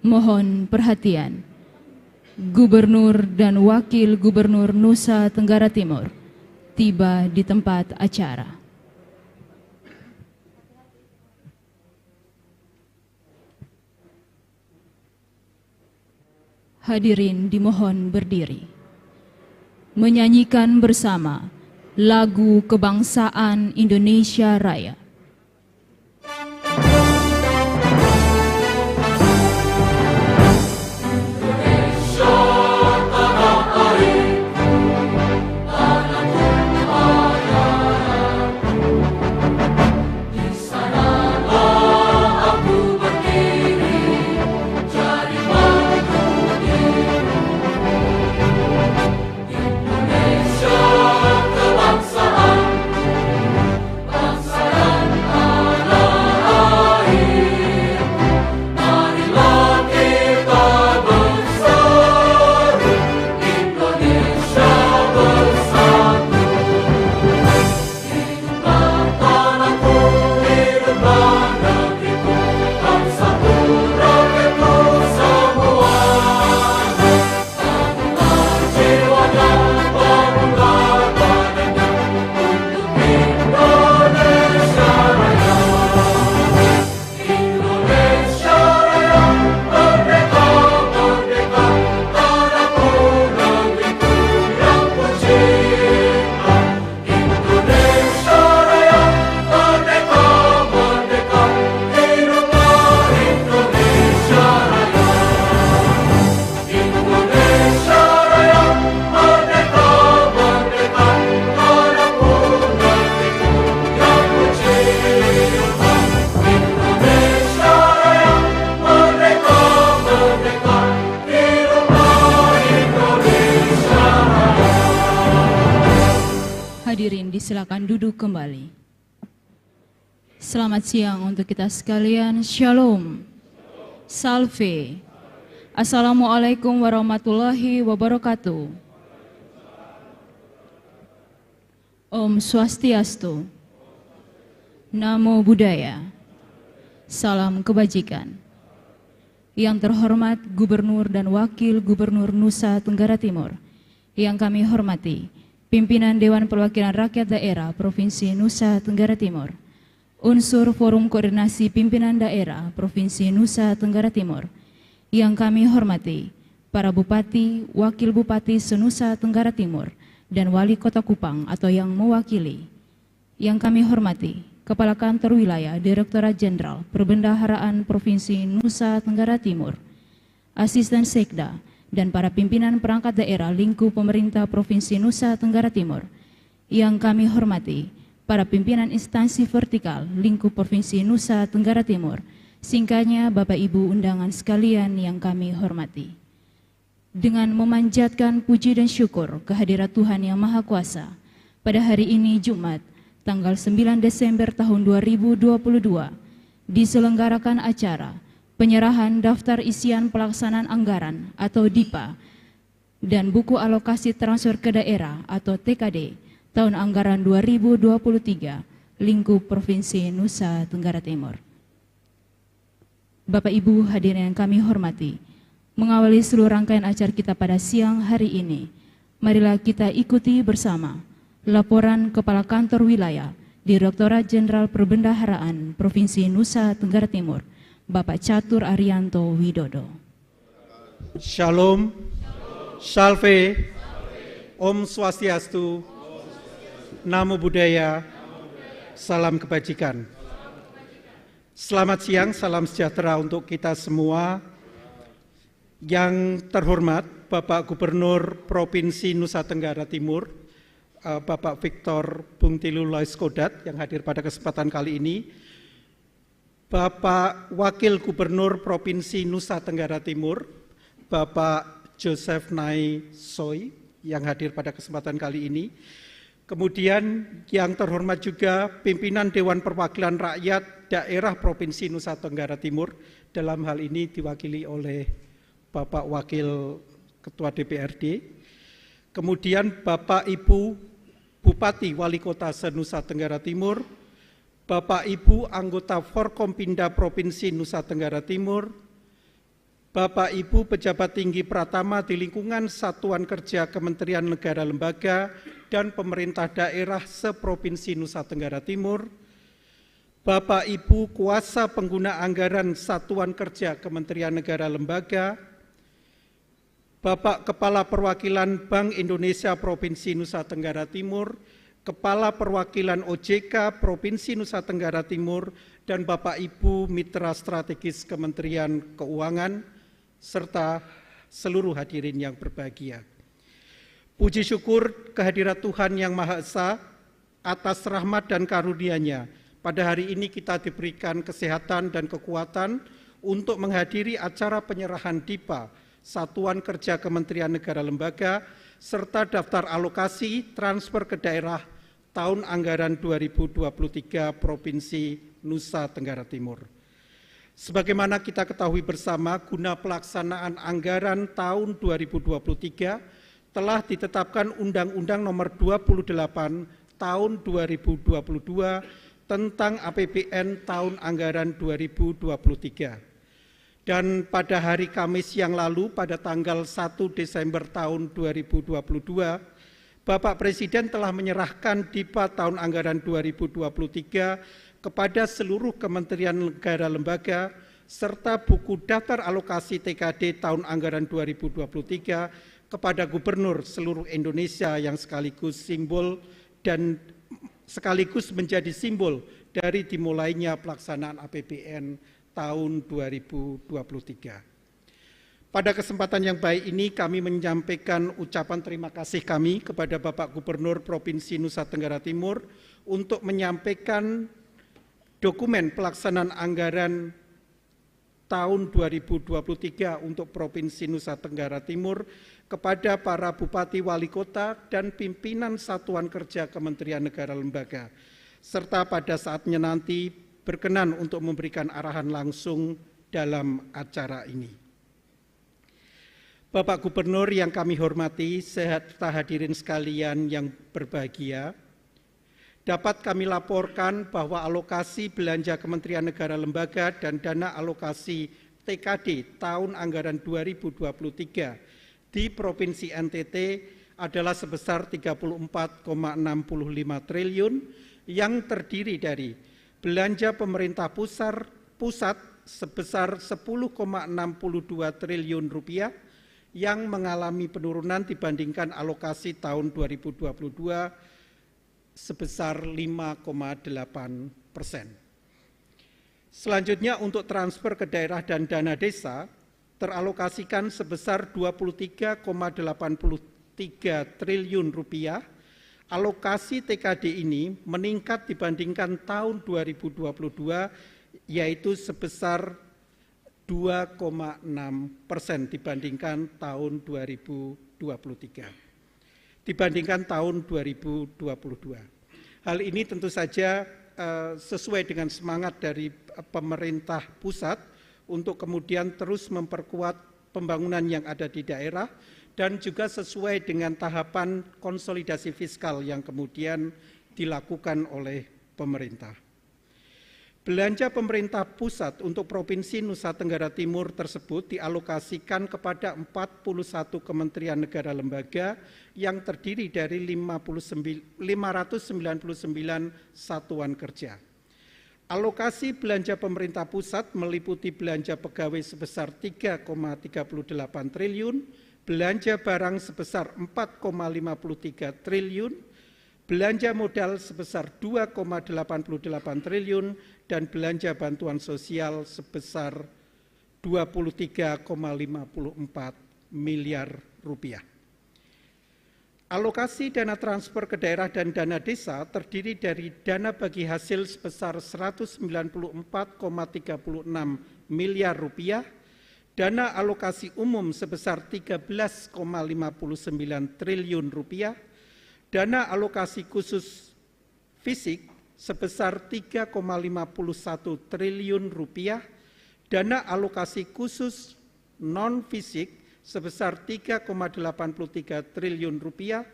Mohon perhatian. Gubernur dan Wakil Gubernur Nusa Tenggara Timur tiba di tempat acara. Hadirin dimohon berdiri. Menyanyikan bersama lagu kebangsaan Indonesia Raya. Hadirin disilakan duduk kembali. Selamat siang untuk kita sekalian. Shalom. Salve. Assalamualaikum warahmatullahi wabarakatuh. Om Swastiastu. Namo Buddhaya. Salam kebajikan. Yang terhormat Gubernur dan Wakil Gubernur Nusa Tenggara Timur, yang kami hormati Pimpinan Dewan Perwakilan Rakyat Daerah Provinsi Nusa Tenggara Timur, unsur Forum Koordinasi Pimpinan Daerah Provinsi Nusa Tenggara Timur, yang kami hormati para Bupati, Wakil Bupati se-Nusa Tenggara Timur, dan Wali Kota Kupang atau yang mewakili, yang kami hormati Kepala Kantor Wilayah Direktorat Jenderal Perbendaharaan Provinsi Nusa Tenggara Timur, Asisten Sekda, dan para pimpinan perangkat daerah lingkup pemerintah Provinsi Nusa Tenggara Timur, yang kami hormati para pimpinan instansi vertikal lingkup Provinsi Nusa Tenggara Timur, singkatnya Bapak Ibu undangan sekalian yang kami hormati. Dengan memanjatkan puji dan syukur kehadirat Tuhan Yang Maha Kuasa, pada hari ini Jumat, tanggal 9 Desember tahun 2022, diselenggarakan acara penyerahan daftar isian pelaksanaan anggaran atau DIPA dan buku alokasi transfer ke daerah atau TKD tahun anggaran 2023 lingkup Provinsi Nusa Tenggara Timur. Bapak Ibu hadirin yang kami hormati, mengawali seluruh rangkaian acara kita pada siang hari ini, marilah kita ikuti bersama laporan Kepala Kantor Wilayah Direktorat Jenderal Perbendaharaan Provinsi Nusa Tenggara Timur, Bapak Catur Arianto Widodo. Shalom, Salve, Om Swastiastu, Namo Buddhaya, salam kebajikan. Selamat siang, salam sejahtera untuk kita semua. Yang terhormat Bapak Gubernur Provinsi Nusa Tenggara Timur, Bapak Victor Bungtilu Loiskodat yang hadir pada kesempatan kali ini, Bapak Wakil Gubernur Provinsi Nusa Tenggara Timur, Bapak Joseph Nai Soy yang hadir pada kesempatan kali ini. Kemudian yang terhormat juga pimpinan Dewan Perwakilan Rakyat Daerah Provinsi Nusa Tenggara Timur, dalam hal ini diwakili oleh Bapak Wakil Ketua DPRD. Kemudian Bapak Ibu Bupati Wali Kota se-Nusa Tenggara Timur, Bapak Ibu anggota Forkompinda Provinsi Nusa Tenggara Timur, Bapak Ibu pejabat tinggi Pratama di lingkungan Satuan Kerja Kementerian Negara Lembaga dan pemerintah daerah seprovinsi Nusa Tenggara Timur, Bapak Ibu kuasa pengguna anggaran Satuan Kerja Kementerian Negara Lembaga, Bapak Kepala Perwakilan Bank Indonesia Provinsi Nusa Tenggara Timur, Kepala Perwakilan OJK Provinsi Nusa Tenggara Timur, dan Bapak Ibu Mitra Strategis Kementerian Keuangan, serta seluruh hadirin yang berbahagia. Puji syukur kehadirat Tuhan Yang Maha Esa atas rahmat dan karunia-Nya. Pada hari ini kita diberikan kesehatan dan kekuatan untuk menghadiri acara penyerahan DIPA, Satuan Kerja Kementerian Negara Lembaga, serta daftar alokasi transfer ke daerah tahun anggaran 2023 Provinsi Nusa Tenggara Timur. Sebagaimana kita ketahui bersama, guna pelaksanaan anggaran tahun 2023 telah ditetapkan Undang-Undang Nomor 28 Tahun 2022 tentang APBN tahun anggaran 2023. Dan pada hari Kamis yang lalu, pada tanggal 1 Desember tahun 2022, Bapak Presiden telah menyerahkan DIPA tahun anggaran 2023 kepada seluruh kementerian negara lembaga, serta buku daftar alokasi TKD tahun anggaran 2023 kepada Gubernur seluruh Indonesia yang sekaligus simbol dan sekaligus menjadi simbol dari dimulainya pelaksanaan APBN tahun 2023. Pada kesempatan yang baik ini kami menyampaikan ucapan terima kasih kami kepada Bapak Gubernur Provinsi Nusa Tenggara Timur untuk menyampaikan dokumen pelaksanaan anggaran tahun 2023 untuk Provinsi Nusa Tenggara Timur kepada para Bupati Wali Kota dan pimpinan Satuan Kerja Kementerian Negara Lembaga, serta pada saatnya nanti berkenan untuk memberikan arahan langsung dalam acara ini. Bapak Gubernur yang kami hormati, serta hadirin sekalian yang berbahagia, dapat kami laporkan bahwa alokasi belanja Kementerian Negara Lembaga dan dana alokasi TKD tahun anggaran 2023 di Provinsi NTT adalah sebesar 34,65 triliun yang terdiri dari belanja pemerintah pusat sebesar 10,62 triliun rupiah yang mengalami penurunan dibandingkan alokasi tahun 2022 sebesar 5,8%. Selanjutnya untuk transfer ke daerah dan dana desa teralokasikan sebesar 23,83 triliun rupiah. Alokasi TKD ini meningkat dibandingkan tahun 2022 yaitu sebesar 2,6% dibandingkan tahun 2023. Dibandingkan tahun 2022. Hal ini tentu saja sesuai dengan semangat dari pemerintah pusat untuk kemudian terus memperkuat pembangunan yang ada di daerah dan juga sesuai dengan tahapan konsolidasi fiskal yang kemudian dilakukan oleh pemerintah. Belanja pemerintah pusat untuk Provinsi Nusa Tenggara Timur tersebut dialokasikan kepada 41 kementerian negara lembaga yang terdiri dari 599 satuan kerja. Alokasi belanja pemerintah pusat meliputi belanja pegawai sebesar 3,38 triliun, belanja barang sebesar 4,53 triliun, belanja modal sebesar 2,88 triliun, dan belanja bantuan sosial sebesar 23,54 miliar rupiah. Alokasi dana transfer ke daerah dan dana desa terdiri dari dana bagi hasil sebesar 194,36 miliar rupiah, dana alokasi umum sebesar 13,59 triliun rupiah, dana alokasi khusus fisik sebesar 3,51 triliun rupiah, dana alokasi khusus non-fisik sebesar 3,83 triliun rupiah,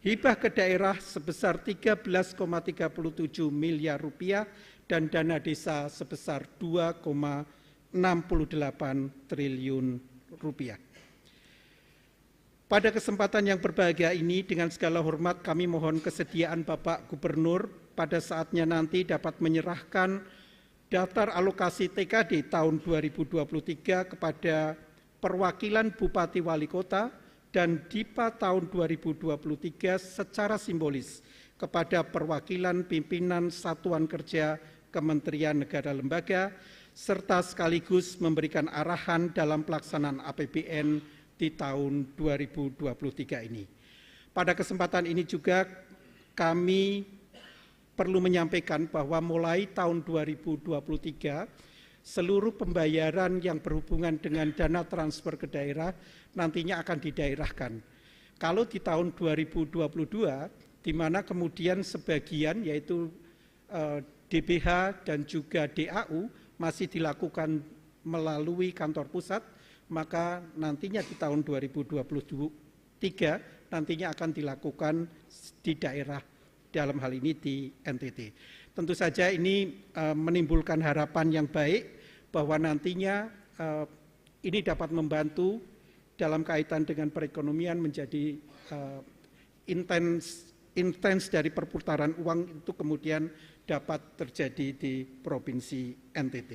hibah ke daerah sebesar 13,37 miliar rupiah, dan dana desa sebesar 2,78 triliun rupiah. Pada kesempatan yang berbahagia ini, dengan segala hormat kami mohon kesediaan Bapak Gubernur pada saatnya nanti dapat menyerahkan daftar alokasi TKD tahun 2023 kepada perwakilan Bupati Wali Kota dan DIPA tahun 2023 secara simbolis kepada perwakilan pimpinan Satuan Kerja Kementerian Negara Lembaga, serta sekaligus memberikan arahan dalam pelaksanaan APBN di tahun 2023 ini. Pada kesempatan ini juga kami perlu menyampaikan bahwa mulai tahun 2023 seluruh pembayaran yang berhubungan dengan dana transfer ke daerah nantinya akan didaerahkan. Kalau di tahun 2022 di mana kemudian sebagian yaitu DBH dan juga DAU masih dilakukan melalui kantor pusat, maka nantinya di tahun 2023 nantinya akan dilakukan di daerah, dalam hal ini di NTT. Tentu saja ini menimbulkan harapan yang baik bahwa nantinya ini dapat membantu dalam kaitan dengan perekonomian menjadi intens dari perputaran uang itu kemudian dapat terjadi di Provinsi NTT.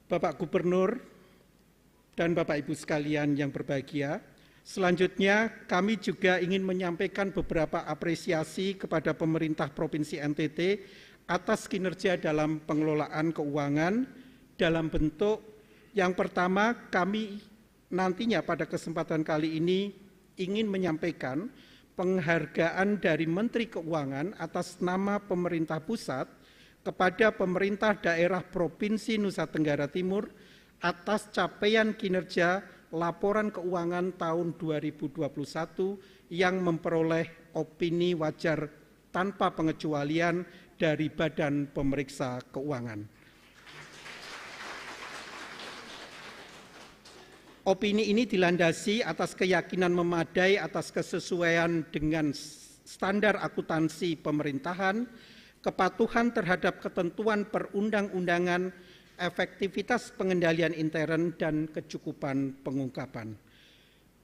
Bapak Gubernur dan Bapak Ibu sekalian yang berbahagia, selanjutnya kami juga ingin menyampaikan beberapa apresiasi kepada pemerintah Provinsi NTT atas kinerja dalam pengelolaan keuangan dalam bentuk yang pertama, kami nantinya pada kesempatan kali ini ingin menyampaikan penghargaan dari Menteri Keuangan atas nama pemerintah pusat kepada pemerintah daerah Provinsi Nusa Tenggara Timur atas capaian kinerja laporan keuangan tahun 2021 yang memperoleh opini wajar tanpa pengecualian dari Badan Pemeriksa Keuangan. Opini ini dilandasi atas keyakinan memadai atas kesesuaian dengan standar akuntansi pemerintahan, kepatuhan terhadap ketentuan perundang-undangan, efektivitas pengendalian intern, dan kecukupan pengungkapan.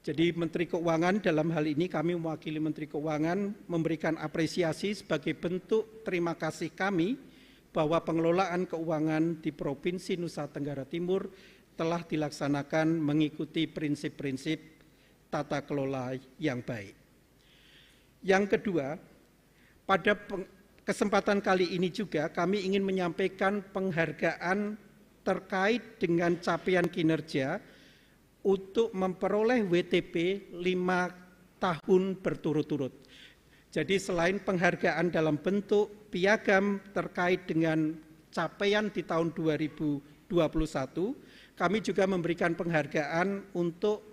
Jadi Menteri Keuangan dalam hal ini kami mewakili Menteri Keuangan memberikan apresiasi sebagai bentuk terima kasih kami bahwa pengelolaan keuangan di Provinsi Nusa Tenggara Timur telah dilaksanakan mengikuti prinsip-prinsip tata kelola yang baik. Yang kedua, pada kesempatan kali ini juga kami ingin menyampaikan penghargaan terkait dengan capaian kinerja untuk memperoleh WTP 5 tahun berturut-turut. Jadi selain penghargaan dalam bentuk piagam terkait dengan capaian di tahun 2021, kami juga memberikan penghargaan untuk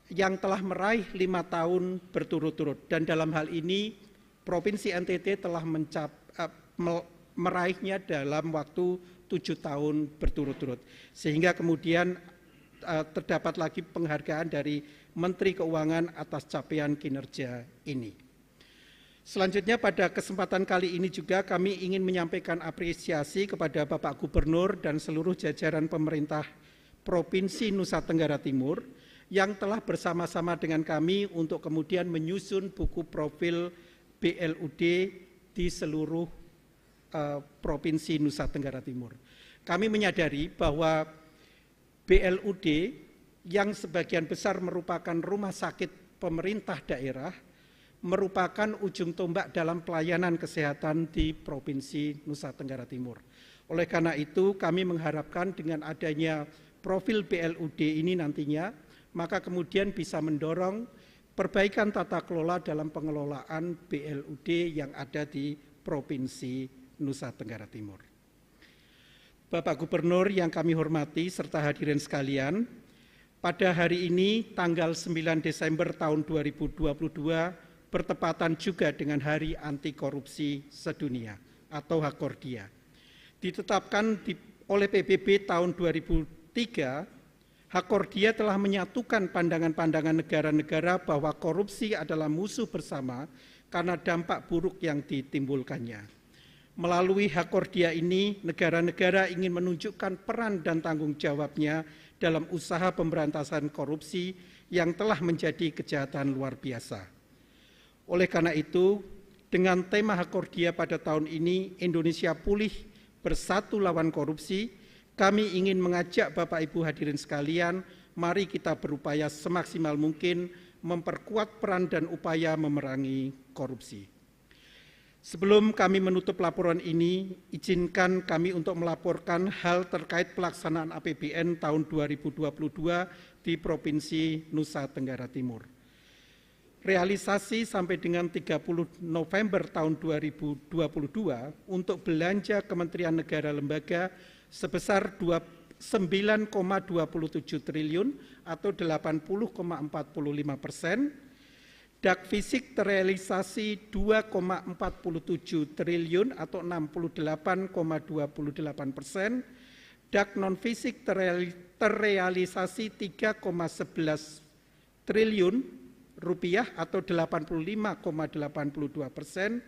yang telah meraih 5 tahun berturut-turut. Dan dalam hal ini Provinsi NTT telah meraihnya dalam waktu 7 tahun berturut-turut. Sehingga kemudian terdapat lagi penghargaan dari Menteri Keuangan atas capaian kinerja ini. Selanjutnya pada kesempatan kali ini juga kami ingin menyampaikan apresiasi kepada Bapak Gubernur dan seluruh jajaran pemerintah Provinsi Nusa Tenggara Timur yang telah bersama-sama dengan kami untuk kemudian menyusun buku profil BLUD di seluruh Provinsi Nusa Tenggara Timur. Kami menyadari bahwa BLUD yang sebagian besar merupakan rumah sakit pemerintah daerah merupakan ujung tombak dalam pelayanan kesehatan di Provinsi Nusa Tenggara Timur. Oleh karena itu kami mengharapkan dengan adanya profil BLUD ini nantinya, maka kemudian bisa mendorong perbaikan tata kelola dalam pengelolaan BLUD yang ada di Provinsi Nusa Tenggara Timur. Bapak Gubernur yang kami hormati serta hadirin sekalian, pada hari ini tanggal 9 Desember tahun 2022 bertepatan juga dengan Hari Anti Korupsi Sedunia atau Hakordia. Ditetapkan oleh PBB tahun 2003, Hakordia telah menyatukan pandangan-pandangan negara-negara bahwa korupsi adalah musuh bersama karena dampak buruk yang ditimbulkannya. Melalui Hakordia ini, negara-negara ingin menunjukkan peran dan tanggung jawabnya dalam usaha pemberantasan korupsi yang telah menjadi kejahatan luar biasa. Oleh karena itu, dengan tema Hakordia pada tahun ini, Indonesia Pulih Bersatu Lawan Korupsi, kami ingin mengajak Bapak Ibu hadirin sekalian, mari kita berupaya semaksimal mungkin memperkuat peran dan upaya memerangi korupsi. Sebelum kami menutup laporan ini, izinkan kami untuk melaporkan hal terkait pelaksanaan APBN tahun 2022 di Provinsi Nusa Tenggara Timur. Realisasi sampai dengan 30 November tahun 2022 untuk belanja Kementerian Negara Lembaga sebesar 9,27 triliun atau 80,45%. DAK fisik terrealisasi 2,47 triliun atau 68,28%. DAK non fisik terrealisasi 3,11 triliun rupiah atau 85,82%.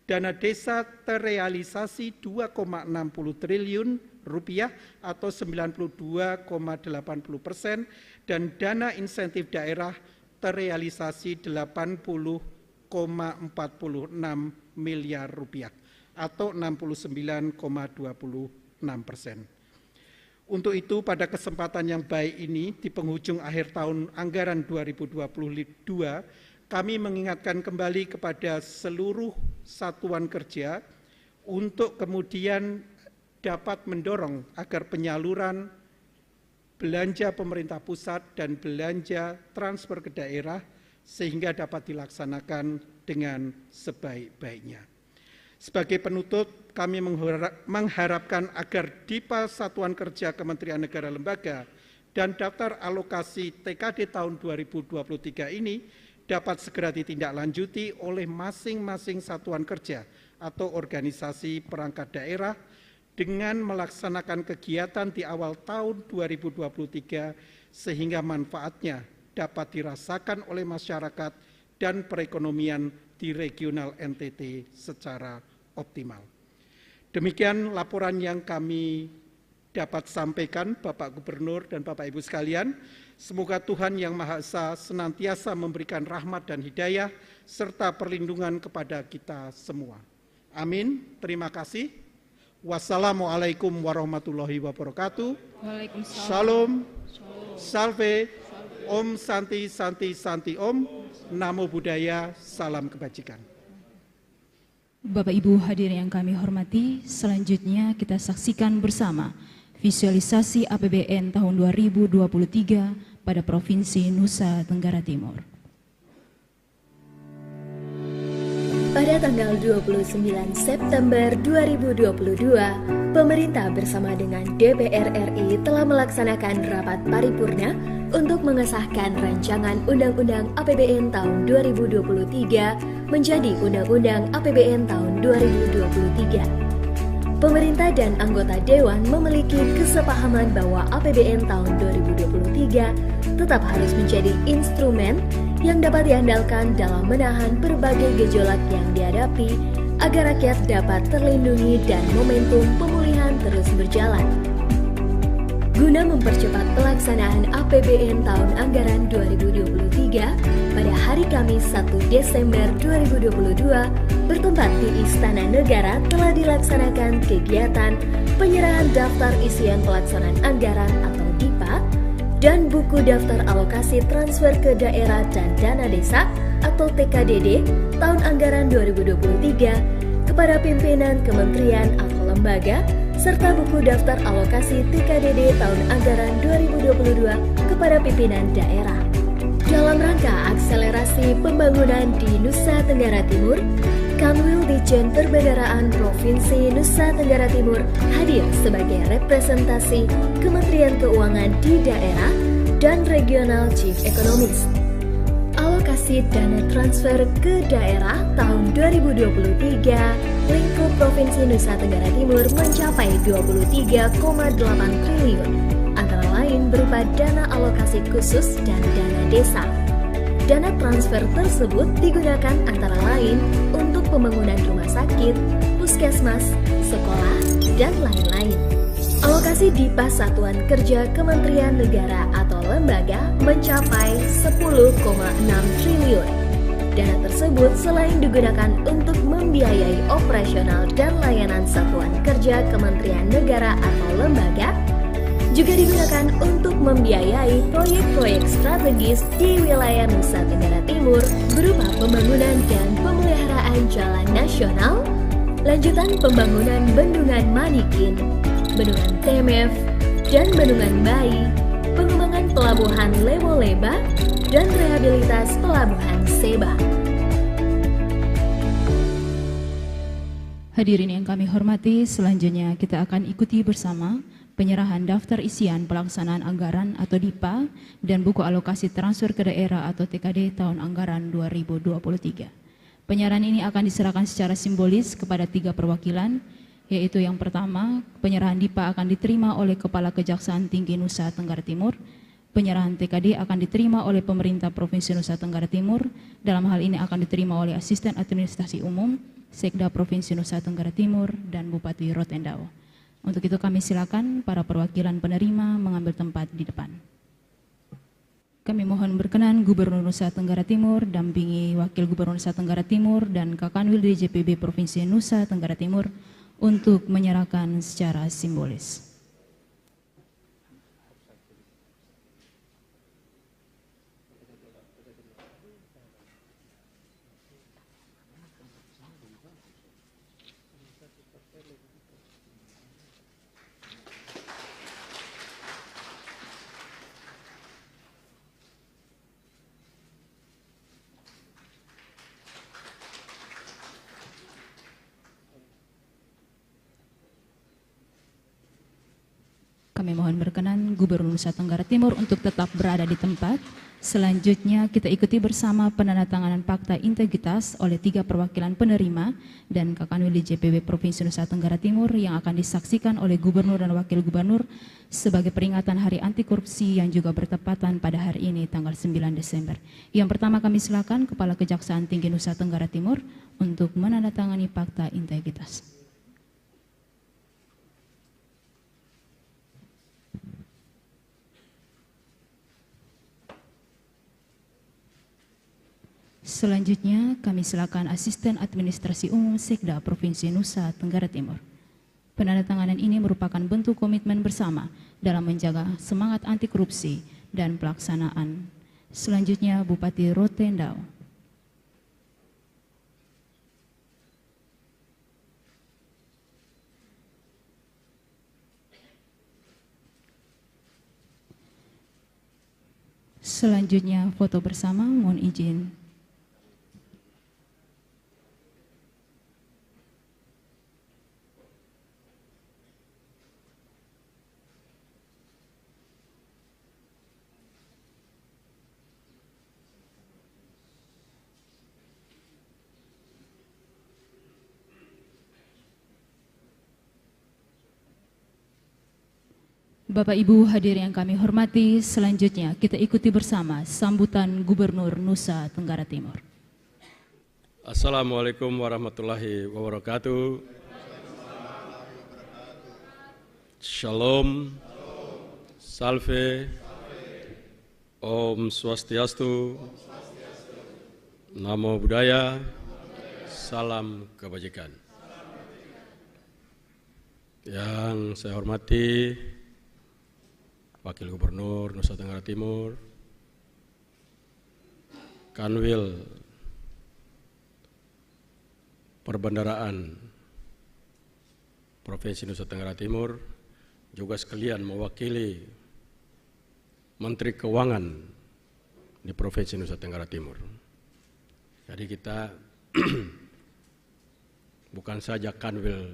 Dana desa terrealisasi 2,60 triliun rupiah atau 92,80%, dan dana insentif daerah terrealisasi 80,46 miliar rupiah atau 69,26%. Untuk itu, pada kesempatan yang baik ini, di penghujung akhir tahun anggaran 2022, kami mengingatkan kembali kepada seluruh satuan kerja untuk kemudian dapat mendorong agar penyaluran belanja pemerintah pusat dan belanja transfer ke daerah sehingga dapat dilaksanakan dengan sebaik-baiknya. Sebagai penutup, kami mengharapkan agar DIPA Satuan Kerja Kementerian Negara Lembaga dan daftar alokasi TKD tahun 2023 ini dapat segera ditindaklanjuti oleh masing-masing satuan kerja atau organisasi perangkat daerah dengan melaksanakan kegiatan di awal tahun 2023 sehingga manfaatnya dapat dirasakan oleh masyarakat dan perekonomian di regional NTT secara optimal. Demikian laporan yang kami dapat sampaikan Bapak Gubernur dan Bapak Ibu sekalian. Semoga Tuhan Yang Maha Esa senantiasa memberikan rahmat dan hidayah serta perlindungan kepada kita semua. Amin. Terima kasih. Wassalamualaikum warahmatullahi wabarakatuh. Waalaikumsalam. Shalom. Salve. Om Santi Santi Santi Om. Namo Buddhaya. Salam kebajikan. Bapak Ibu hadirin yang kami hormati, selanjutnya kita saksikan bersama visualisasi APBN tahun 2023 pada Provinsi Nusa Tenggara Timur. Pada tanggal 29 September 2022, pemerintah bersama dengan DPR RI telah melaksanakan rapat paripurna untuk mengesahkan rancangan Undang-Undang APBN tahun 2023 menjadi Undang-Undang APBN tahun 2023. Pemerintah dan anggota Dewan memiliki kesepahaman bahwa APBN tahun 2023 tetap harus menjadi instrumen yang dapat diandalkan dalam menahan berbagai gejolak yang dihadapi agar rakyat dapat terlindungi dan momentum pemulihan terus berjalan. Guna mempercepat pelaksanaan APBN tahun anggaran 2023 pada hari Kamis 1 Desember 2022 bertempat di Istana Negara telah dilaksanakan kegiatan penyerahan daftar isian pelaksanaan anggaran atau DIPA dan buku daftar alokasi transfer ke daerah dan dana desa atau TKDD tahun anggaran 2023 kepada pimpinan kementerian atau lembaga serta buku daftar alokasi TKDD tahun anggaran 2022 kepada pimpinan daerah. Dalam rangka akselerasi pembangunan di Nusa Tenggara Timur, Kanwil Ditjen Perbendaharaan Provinsi Nusa Tenggara Timur hadir sebagai representasi Kementerian Keuangan di daerah dan Regional Chief Economist. Alokasi dana transfer ke daerah tahun 2023 lingkup Provinsi Nusa Tenggara Timur mencapai 23,8 triliun, antara lain berupa dana alokasi khusus dan dana desa. Dana transfer tersebut digunakan antara lain untuk pembangunan rumah sakit, puskesmas, puskesmas, sekolah, dan lain-lain. Alokasi DIPA Satuan Kerja Kementerian Negara atau lembaga mencapai 10,6 triliun. Dana tersebut selain digunakan untuk membiayai operasional dan layanan satuan kerja Kementerian Negara atau lembaga, juga digunakan untuk membiayai proyek-proyek strategis di wilayah Nusa Tenggara Timur berupa pembangunan dan pemeliharaan jalan nasional, lanjutan pembangunan Bendungan Manikin, Bendungan Temef, dan Bendungan Bayi, pengembangan pelabuhan Lebo-Leba, dan rehabilitas pelabuhan Seba. Hadirin yang kami hormati, selanjutnya kita akan ikuti bersama penyerahan daftar isian pelaksanaan anggaran atau DIPA dan buku alokasi transfer ke daerah atau TKD tahun anggaran 2023. Penyerahan ini akan diserahkan secara simbolis kepada 3 perwakilan, yaitu yang pertama, penyerahan DIPA akan diterima oleh Kepala Kejaksaan Tinggi Nusa Tenggara Timur. Penyerahan TKD akan diterima oleh Pemerintah Provinsi Nusa Tenggara Timur. Dalam hal ini akan diterima oleh Asisten Administrasi Umum, Sekda Provinsi Nusa Tenggara Timur, dan Bupati Rotendao. Untuk itu kami silakan para perwakilan penerima mengambil tempat di depan. Kami mohon berkenan Gubernur Nusa Tenggara Timur, dampingi Wakil Gubernur Nusa Tenggara Timur, dan Kakanwil DJPB Provinsi Nusa Tenggara Timur untuk menyerahkan secara simbolis. Kami mohon berkenan Gubernur Nusa Tenggara Timur untuk tetap berada di tempat. Selanjutnya kita ikuti bersama penandatanganan fakta integritas oleh 3 perwakilan penerima dan Kakanwil DJPB Provinsi Nusa Tenggara Timur yang akan disaksikan oleh Gubernur dan Wakil Gubernur sebagai peringatan Hari Anti Korupsi yang juga bertepatan pada hari ini tanggal 9 Desember. Yang pertama kami silakan Kepala Kejaksaan Tinggi Nusa Tenggara Timur untuk menandatangani fakta integritas. Selanjutnya kami silakan Asisten Administrasi Umum Sekda Provinsi Nusa Tenggara Timur. Penandatanganan ini merupakan bentuk komitmen bersama dalam menjaga semangat anti korupsi dan pelaksanaan. Selanjutnya Bupati Rotendao. Selanjutnya foto bersama, mohon izin. Bapak Ibu hadirin yang kami hormati, selanjutnya kita ikuti bersama sambutan Gubernur Nusa Tenggara Timur. Assalamualaikum warahmatullahi wabarakatuh. Shalom, Salve, Om Swastiastu, Namo Buddhaya, Salam Kebajikan. Yang saya hormati Wakil Gubernur Nusa Tenggara Timur, Kanwil Perbendaraan Provinsi Nusa Tenggara Timur, juga sekalian mewakili Menteri Keuangan di Provinsi Nusa Tenggara Timur. Jadi kita bukan saja Kanwil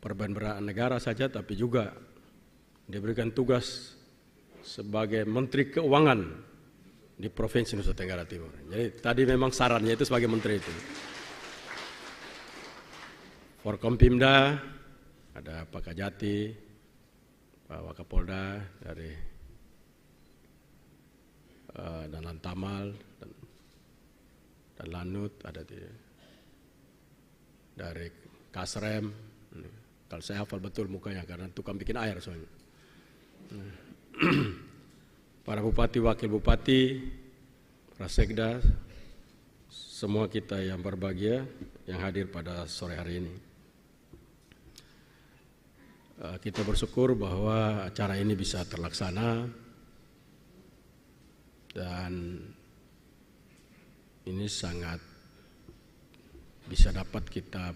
Perbendaraan Negara saja, tapi juga diberikan tugas sebagai Menteri Keuangan di Provinsi Nusa Tenggara Timur. Jadi tadi memang sarannya itu sebagai menteri itu. Forkompimda, ada Pak Kajati, Pak Wakapolda dari dan Lantamal dan Lanut ada di dari Kasrem. Kalau saya hafal betul mukanya karena tukang bikin air soalnya. Para bupati, wakil bupati, para sekda, semua kita yang berbahagia yang hadir pada sore hari ini. Kita bersyukur bahwa acara ini bisa terlaksana dan ini sangat bisa dapat kita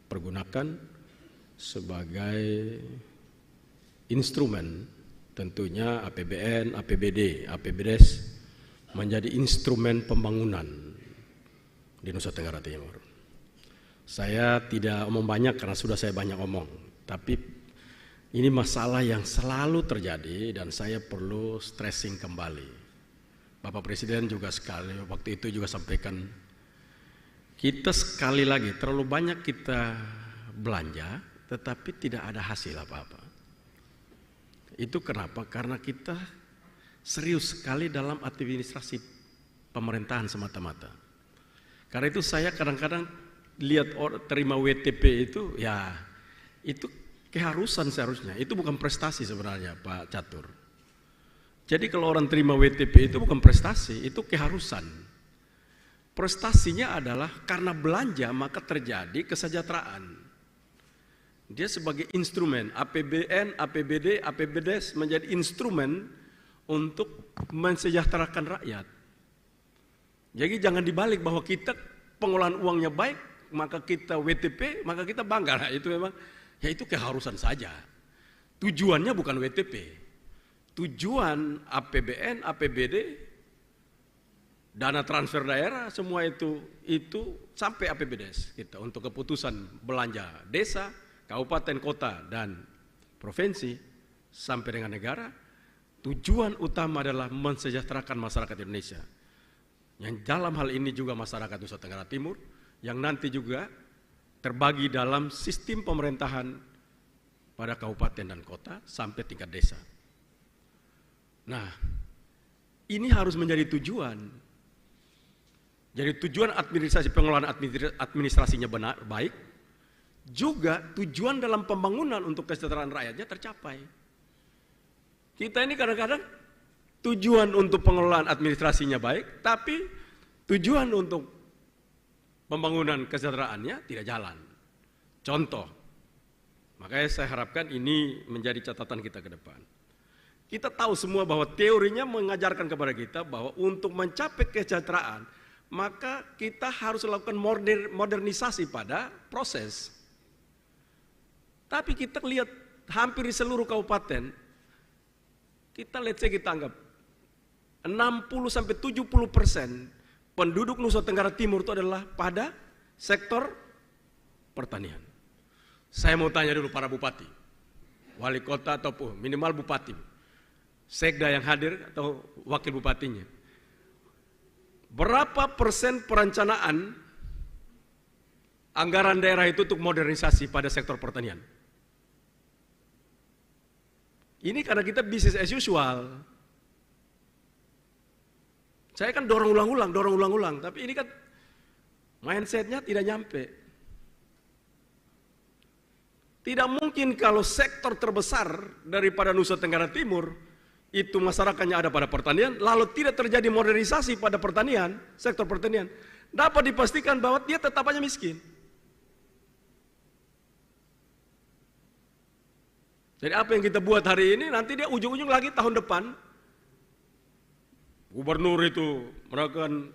pergunakan sebagai instrumen, tentunya APBN, APBD, APBDes menjadi instrumen pembangunan di Nusa Tenggara Timur. Saya tidak omong banyak karena sudah saya banyak omong, tapi ini masalah yang selalu terjadi dan saya perlu stressing kembali. Bapak Presiden juga sekali waktu itu juga sampaikan, kita sekali lagi terlalu banyak kita belanja tetapi tidak ada hasil apa-apa. Itu kenapa? Karena kita serius sekali dalam administrasi pemerintahan semata-mata. Karena itu saya kadang-kadang lihat orang terima WTP itu, ya itu keharusan seharusnya. Itu bukan prestasi sebenarnya Pak Catur. Jadi kalau orang terima WTP itu bukan prestasi, itu keharusan. Prestasinya adalah karena belanja maka terjadi kesejahteraan. Dia sebagai instrumen, APBN, APBD, APBDes menjadi instrumen untuk mensejahterakan rakyat. Jadi jangan dibalik bahwa kita pengolahan uangnya baik, maka kita WTP, maka kita bangga. Nah, itu memang, ya itu keharusan saja. Tujuannya bukan WTP. Tujuan APBN, APBD, dana transfer daerah, semua itu sampai APBDes kita untuk keputusan belanja desa, kabupaten, kota, dan provinsi sampai dengan negara. Tujuan utama adalah mensejahterakan masyarakat Indonesia. Yang dalam hal ini juga masyarakat Nusa Tenggara Timur yang nanti juga terbagi dalam sistem pemerintahan pada kabupaten dan kota sampai tingkat desa. Nah, ini harus menjadi tujuan. Jadi tujuan administrasi, pengelolaan administrasinya benar, baik, juga tujuan dalam pembangunan untuk kesejahteraan rakyatnya tercapai. Kita ini kadang-kadang tujuan untuk pengelolaan administrasinya baik, tapi tujuan untuk pembangunan kesejahteraannya tidak jalan. Contoh, makanya saya harapkan ini menjadi catatan kita ke depan. Kita tahu semua bahwa teorinya mengajarkan kepada kita bahwa untuk mencapai kesejahteraan, maka kita harus melakukan modernisasi pada proses. Tapi kita lihat hampir di seluruh kabupaten, kita anggap 60-70% penduduk Nusa Tenggara Timur itu adalah pada sektor pertanian. Saya mau tanya dulu para bupati, wali kota ataupun minimal bupati, sekda yang hadir atau wakil bupatinya. Berapa persen perencanaan anggaran daerah itu untuk modernisasi pada sektor pertanian? Ini karena kita business as usual. Saya kan dorong ulang-ulang, tapi ini kan mindsetnya tidak nyampe. Tidak mungkin kalau sektor terbesar daripada Nusa Tenggara Timur itu masyarakatnya ada pada pertanian, lalu tidak terjadi modernisasi pada pertanian, sektor pertanian, dapat dipastikan bahwa dia tetap aja miskin. Jadi apa yang kita buat hari ini, nanti dia ujung-ujung lagi tahun depan, gubernur itu melakukan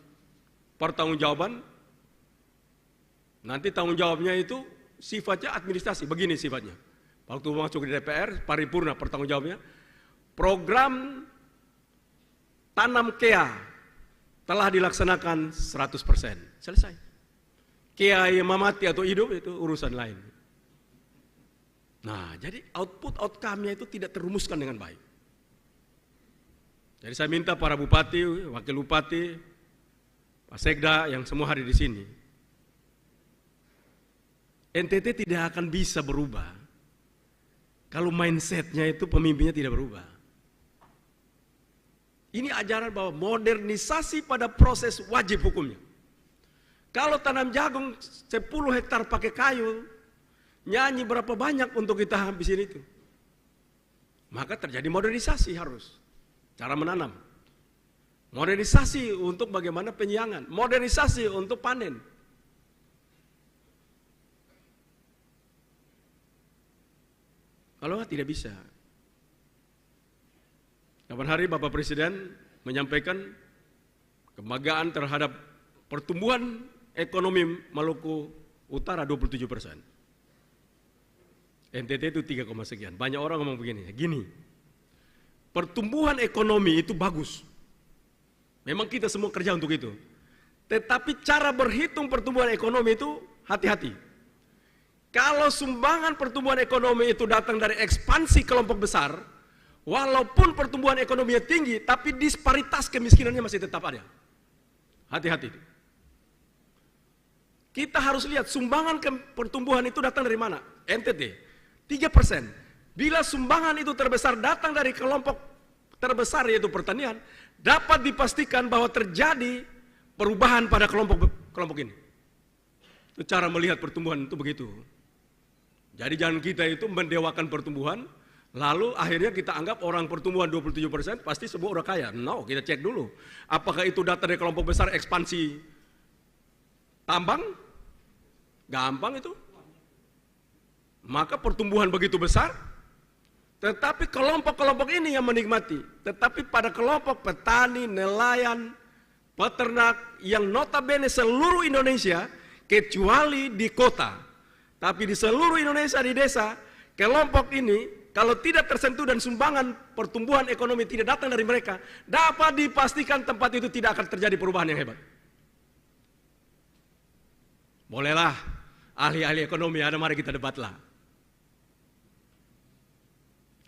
pertanggungjawaban, nanti tanggung jawabnya itu sifatnya administrasi, begini sifatnya. Waktu masuk di DPR, paripurna pertanggungjawabnya, program tanam kea telah dilaksanakan 100%, selesai. Kea yang mati atau hidup itu urusan lain. Nah, jadi outcome-nya itu tidak terumuskan dengan baik. Jadi saya minta para bupati, wakil bupati, Pak Sekda yang semua hadir di sini. NTT tidak akan bisa berubah kalau mindsetnya itu pemimpinnya tidak berubah. Ini ajaran bahwa modernisasi pada proses wajib hukumnya. Kalau tanam jagung 10 hektar pakai kayu, nyanyi berapa banyak untuk kita habisin itu. Maka terjadi modernisasi harus. Cara menanam. Modernisasi untuk bagaimana penyiangan. Modernisasi untuk panen. Kalau tidak bisa. Kapan hari Bapak Presiden menyampaikan kebanggaan terhadap pertumbuhan ekonomi Maluku Utara 27%. NTT itu 3, sekian. Banyak orang ngomong begini, gini. Pertumbuhan ekonomi itu bagus. Memang kita semua kerja untuk itu. Tetapi cara berhitung pertumbuhan ekonomi itu hati-hati. Kalau sumbangan pertumbuhan ekonomi itu datang dari ekspansi kelompok besar, walaupun pertumbuhan ekonominya tinggi, tapi disparitas kemiskinannya masih tetap ada. Hati-hati. Kita harus lihat sumbangan pertumbuhan itu datang dari mana? NTT, 3%. Bila sumbangan itu terbesar datang dari kelompok terbesar yaitu pertanian, dapat dipastikan bahwa terjadi perubahan pada kelompok ini. Itu cara melihat pertumbuhan itu begitu. Jadi jangan kita itu mendewakan pertumbuhan, lalu akhirnya kita anggap orang pertumbuhan 27% pasti sebuah orang kaya. No, kita cek dulu. Apakah itu data dari kelompok besar ekspansi tambang? Gampang itu. Maka pertumbuhan begitu besar, tetapi kelompok-kelompok ini yang menikmati. Tetapi pada kelompok petani, nelayan, peternak yang notabene seluruh Indonesia, kecuali di kota. Tapi di seluruh Indonesia di desa, kelompok ini kalau tidak tersentuh dan sumbangan pertumbuhan ekonomi tidak datang dari mereka, dapat dipastikan tempat itu tidak akan terjadi perubahan yang hebat. Bolehlah ahli-ahli ekonomi ada, mari kita debatlah.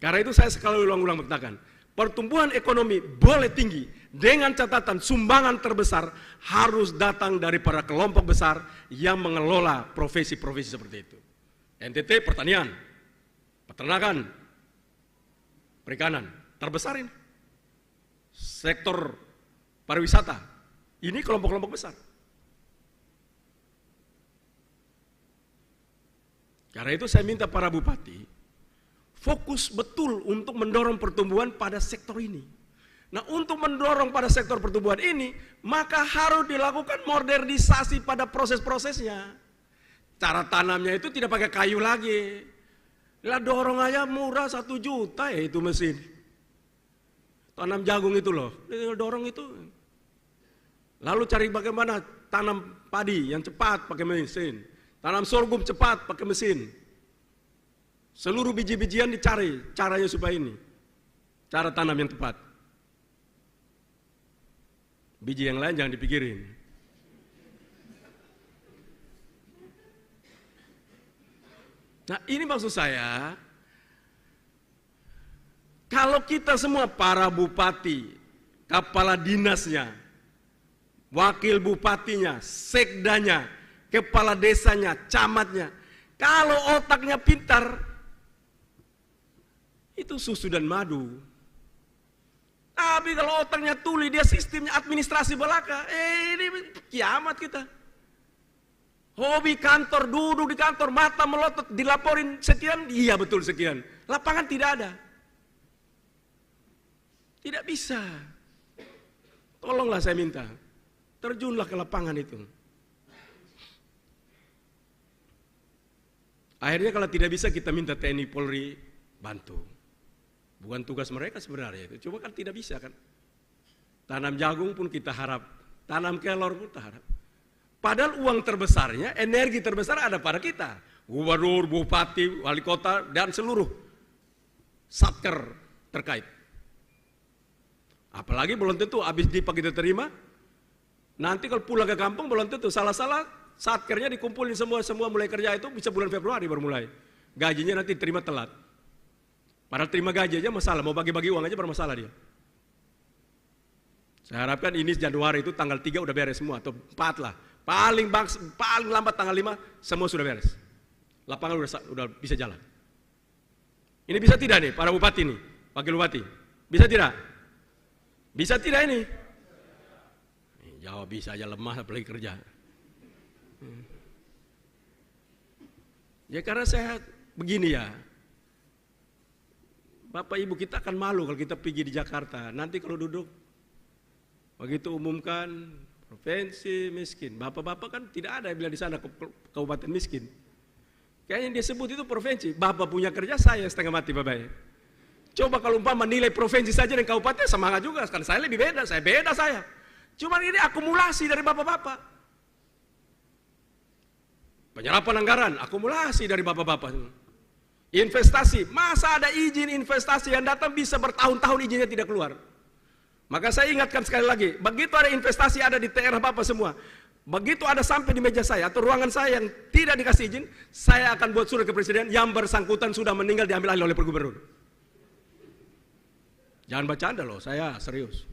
Karena itu saya sekali ulang-ulang mengatakan, pertumbuhan ekonomi boleh tinggi dengan catatan sumbangan terbesar harus datang dari para kelompok besar yang mengelola profesi-profesi seperti itu. NTT pertanian, peternakan, perikanan, terbesar ini. Sektor pariwisata, ini kelompok-kelompok besar. Karena itu saya minta para bupati fokus betul untuk mendorong pertumbuhan pada sektor ini. Nah, untuk mendorong pada sektor pertumbuhan ini, maka harus dilakukan modernisasi pada proses-prosesnya. Cara tanamnya itu tidak pakai kayu lagi. Lah dorong aja murah 1 juta ya itu mesin. Tanam jagung itu loh, dorong itu. Lalu cari bagaimana tanam padi yang cepat pakai mesin. Tanam sorghum cepat pakai mesin. Seluruh biji-bijian dicari caranya supaya ini. Cara tanam yang tepat. Biji yang lain jangan dipikirin. Nah, ini maksud saya, kalau kita semua para bupati, kepala dinasnya, wakil bupatinya, sekdanya, kepala desanya, camatnya, kalau otaknya pintar, itu susu dan madu. Tapi kalau otaknya tuli, dia sistemnya administrasi belaka, ini kiamat kita. Hobi kantor, duduk di kantor, mata melotot, dilaporin sekian, iya betul sekian. Lapangan tidak ada. Tidak bisa. Tolonglah saya minta, terjunlah ke lapangan itu. Akhirnya kalau tidak bisa kita minta TNI Polri bantu. Bukan tugas mereka sebenarnya itu, cuma kan tidak bisa kan. Tanam jagung pun kita harap, tanam kelor pun kita harap. Padahal uang terbesarnya, energi terbesar ada pada kita. Gubernur, bupati, wali kota, dan seluruh satker terkait. Apalagi belum tentu habis DIPA kita terima, nanti kalau pulang ke kampung belum tentu, salah-salah satkernya dikumpulin semua mulai kerja itu bisa bulan Februari baru mulai. Gajinya nanti terima telat. Padahal terima gaji aja masalah, mau bagi-bagi uang aja bermasalah dia. Saya harapkan ini Januari itu tanggal 3 udah beres semua, atau 4 lah. Paling lambat tanggal 5 semua sudah beres. Lapangan udah bisa jalan. Ini bisa tidak nih para bupati nih, wakil bupati? Bisa tidak? Bisa tidak ini? Jawab bisa aja, lemah apalagi kerja. Ya karena saya begini ya, Bapak Ibu kita akan malu kalau kita pergi di Jakarta. Nanti kalau duduk, begitu umumkan provinsi miskin. Bapak-bapak kan tidak ada yang bilang di sana kabupaten miskin. Kayaknya yang dia sebut itu provinsi. Bapak punya kerja, saya setengah mati Bapak. Coba kalau umpama nilai provinsi saja dan kabupaten semangat juga. Karena saya lebih beda, saya. Cuma ini akumulasi dari bapak-bapak. Penyerapan anggaran, akumulasi dari bapak-bapak. Investasi, masa ada izin investasi yang datang bisa bertahun-tahun izinnya tidak keluar. Maka saya ingatkan sekali lagi, begitu ada investasi ada di daerah bapak semua, begitu ada sampai di meja saya atau ruangan saya yang tidak dikasih izin, saya akan buat surat ke presiden yang bersangkutan sudah meninggal diambil alih oleh Pak Gubernur. Jangan bercanda loh, saya serius.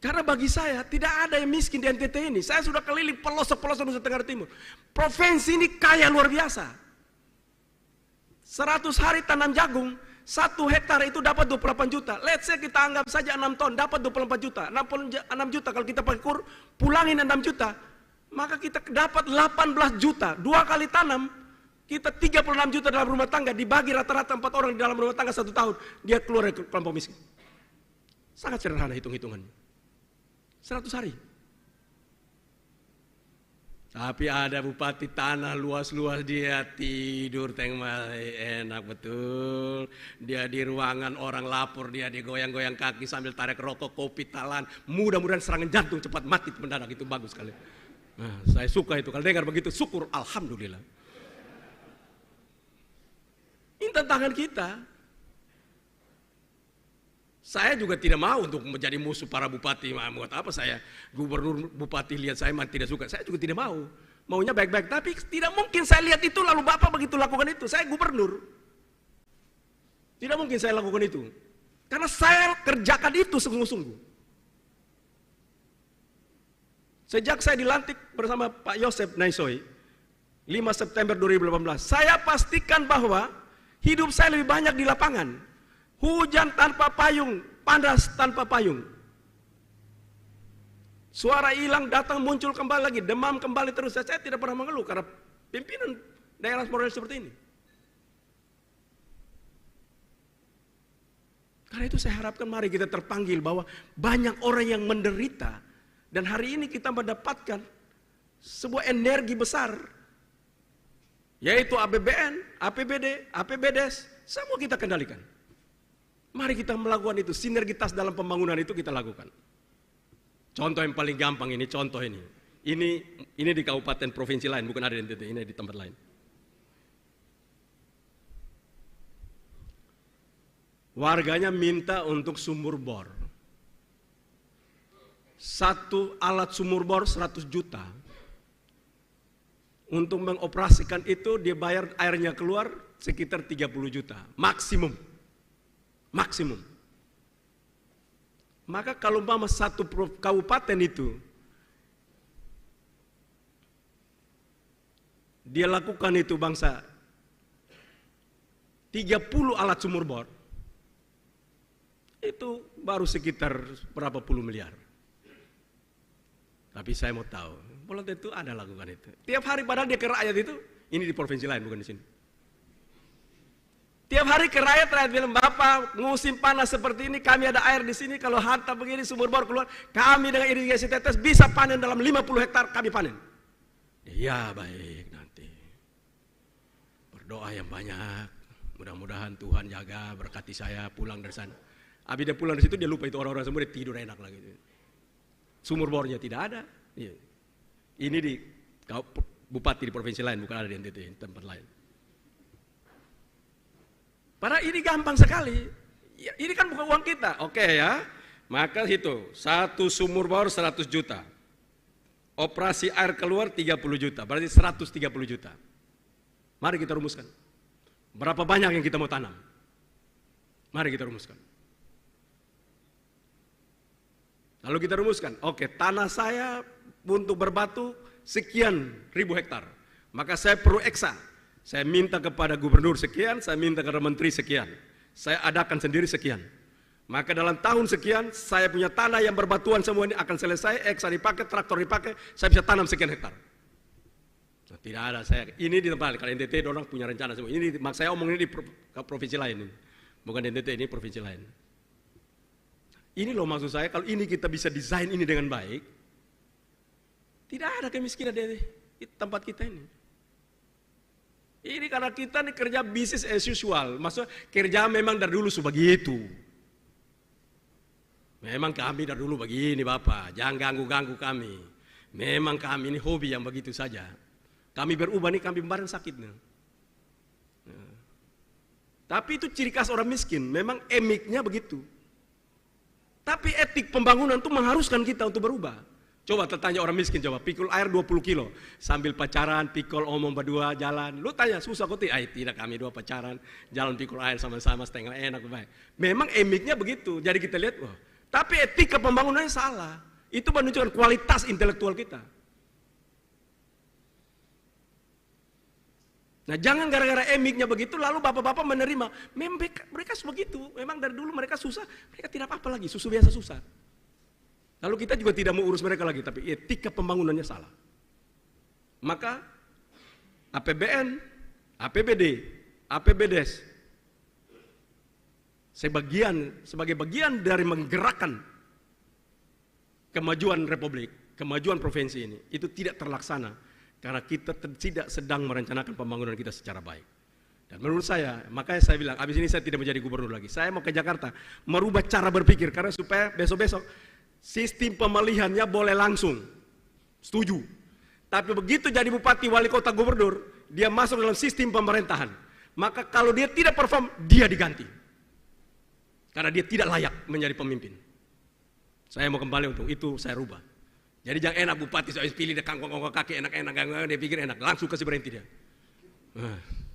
Karena bagi saya tidak ada yang miskin di NTT ini. Saya sudah keliling pelosok-pelosok Nusa Tenggara Timur. Provinsi ini kaya luar biasa. 100 hari tanam jagung, 1 hektar itu dapat 28 juta. Let's say kita anggap saja 6 ton dapat 24 juta. 6 juta kalau kita pakai kur, pulangin 6 juta. Maka kita dapat 18 juta. 2 kali tanam, kita 36 juta dalam rumah tangga. Dibagi rata-rata 4 orang di dalam rumah tangga 1 tahun. Dia keluar dari kelompok miskin. Sangat sederhana hitung-hitungannya. 100 hari. Tapi ada bupati tanah luas-luas dia tidur tengmal enak betul. Dia di ruangan orang lapor, dia digoyang-goyang kaki sambil tarik rokok, kopi, talan. Mudah-mudahan serangan jantung cepat mati mendadak, itu bagus sekali. Nah, saya suka itu kalau dengar begitu, syukur alhamdulillah. Ini tantangan kita. Saya juga tidak mau untuk menjadi musuh para bupati. Buat apa saya gubernur bupati lihat saya tidak suka. Saya juga tidak mau. Maunya baik-baik. Tapi tidak mungkin saya lihat itu lalu Bapak begitu lakukan itu. Saya gubernur. Tidak mungkin saya lakukan itu. Karena saya kerjakan itu sungguh-sungguh. Sejak saya dilantik bersama Pak Joseph Naisoi 5 September 2018, saya pastikan bahwa hidup saya lebih banyak di lapangan. Hujan tanpa payung, panas tanpa payung. Suara hilang, datang muncul kembali lagi, demam kembali terus. Saya tidak pernah mengeluh karena pimpinan daerah model seperti ini. Karena itu saya harapkan mari kita terpanggil bahwa banyak orang yang menderita. Dan hari ini kita mendapatkan sebuah energi besar. Yaitu APBN, APBD, APBDes, semua kita kendalikan. Mari kita melakukan itu, sinergitas dalam pembangunan itu kita lakukan. Contoh yang paling gampang ini, contoh ini. Ini di kabupaten provinsi lain, bukan ada di NTT, ini di tempat lain. Warganya minta untuk sumur bor. 1 alat sumur bor 100 juta. Untuk mengoperasikan itu dia bayar airnya keluar sekitar 30 juta, maksimum. Maka kalau umpama 1 kabupaten itu dia lakukan itu bangsa 30 alat sumur bor, itu baru sekitar berapa puluh miliar. Tapi saya mau tahu, Polonte itu ada lakukan itu. Tiap hari padahal dia ke rakyat itu, ini di provinsi lain bukan di sini. Tiap hari ke rakyat bilang, Bapak musim panas seperti ini, kami ada air di sini, kalau hantam begini sumur bor keluar, kami dengan irigasi tetes bisa panen dalam 50 hektar, kami panen. Ya baik, nanti berdoa yang banyak, mudah-mudahan Tuhan jaga, berkati saya pulang dari sana. Habis dia pulang dari situ dia lupa itu orang-orang semua, dia tidur enak lagi. Sumur bornya tidak ada. Ini di bupati di provinsi lain, bukan ada di NTT, tempat lain. Padahal ini gampang sekali. Ya, ini kan bukan uang kita. Oke ya. Maka itu 1 sumur bor 100 juta. Operasi air keluar 30 juta. Berarti 130 juta. Mari kita rumuskan. Berapa banyak yang kita mau tanam? Mari kita rumuskan. Lalu kita rumuskan. Oke, tanah saya untuk berbatu sekian ribu hektar. Maka saya perlu eksa. Saya minta kepada gubernur sekian, saya minta kepada menteri sekian. Saya adakan sendiri sekian. Maka dalam tahun sekian saya punya tanah yang berbatuan semua ini akan selesai, eksa dipakai, traktor dipakai, saya bisa tanam sekian hektar. Nah, tidak ada saya, ini di tempat, kalau NTT orang punya rencana semua. Ini saya omong ini di provinsi lain, ini. Bukan di NTT, ini provinsi lain. Ini loh maksud saya, kalau ini kita bisa desain ini dengan baik, tidak ada kemiskinan di tempat kita ini. Ini karena kita nih kerja bisnis as usual, maksudnya kerja memang dari dulu sebegitu. Memang kami dari dulu begini Bapak, jangan ganggu-ganggu kami. Memang kami ini hobi yang begitu saja. Kami berubah nih, kami kemarin sakit nih. Nah. Tapi itu ciri khas orang miskin, memang emiknya begitu. Tapi etik pembangunan itu mengharuskan kita untuk berubah. Coba tanya orang miskin, coba pikul air 20 kilo sambil pacaran, pikul omong berdua jalan. Lu tanya susah kok tidak, kami dua pacaran, jalan pikul air sama-sama setengah enak baik. Memang emiknya begitu. Jadi kita lihat, wah, tapi etika pembangunannya salah. Itu menunjukkan kualitas intelektual kita. Nah, jangan gara-gara emiknya begitu lalu bapak-bapak menerima. Memang mereka begitu. Memang dari dulu mereka susah, mereka tidak apa-apa lagi, susu biasa susah. Lalu kita juga tidak mau urus mereka lagi, tapi etika pembangunannya salah. Maka APBN, APBD, APBDes sebagai bagian dari menggerakkan kemajuan republik, kemajuan provinsi ini, itu tidak terlaksana karena kita tidak sedang merencanakan pembangunan kita secara baik. Dan menurut saya, makanya saya bilang, abis ini saya tidak menjadi gubernur lagi. Saya mau ke Jakarta, merubah cara berpikir karena supaya besok-besok sistem pemilihannya boleh langsung, setuju. Tapi begitu jadi bupati, wali kota, gubernur, dia masuk dalam sistem pemerintahan. Maka kalau dia tidak perform, dia diganti. Karena dia tidak layak menjadi pemimpin. Saya mau kembali untuk itu, saya rubah. Jadi jangan enak bupati, saya pilih dia kangkong kaki, enak-enak, dia pikir enak, langsung kasih berhenti dia.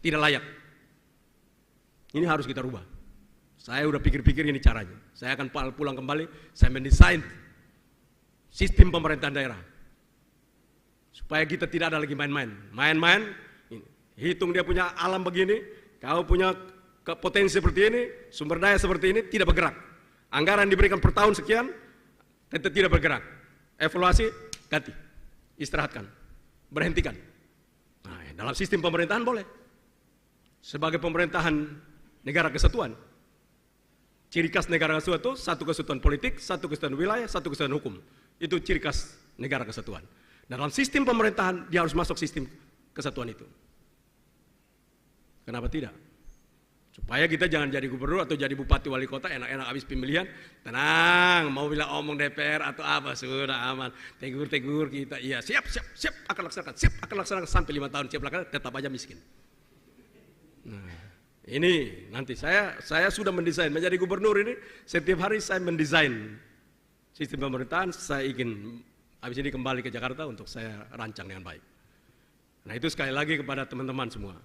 Tidak layak. Ini harus kita rubah. Saya udah pikir-pikir ini caranya. Saya akan pulang kembali, saya mendesain sistem pemerintahan daerah. Supaya kita tidak ada lagi main-main. Main-main, hitung dia punya alam begini, kau punya potensi seperti ini, sumber daya seperti ini, tidak bergerak. Anggaran diberikan per tahun sekian, tetap tidak bergerak. Evaluasi, ganti, istirahatkan, berhentikan. Nah, dalam sistem pemerintahan boleh. Sebagai pemerintahan negara kesatuan, ciri khas negara kesatuan itu satu kesatuan politik, satu kesatuan wilayah, satu kesatuan hukum. Itu ciri khas negara kesatuan. Dalam sistem pemerintahan dia harus masuk sistem kesatuan itu. Kenapa tidak? Supaya kita jangan jadi gubernur atau jadi bupati wali kota enak-enak habis pemilihan, tenang, mau bilang omong DPR atau apa sudah aman. Tegur-tegur kita, iya siap akan laksanakan sampai 5 tahun siap laksanakan, tetap aja miskin. Nah, ini nanti saya sudah mendesain menjadi gubernur ini, setiap hari saya mendesain sistem pemerintahan, saya ingin habis ini kembali ke Jakarta untuk saya rancang dengan baik. Nah, itu sekali lagi kepada teman-teman semua.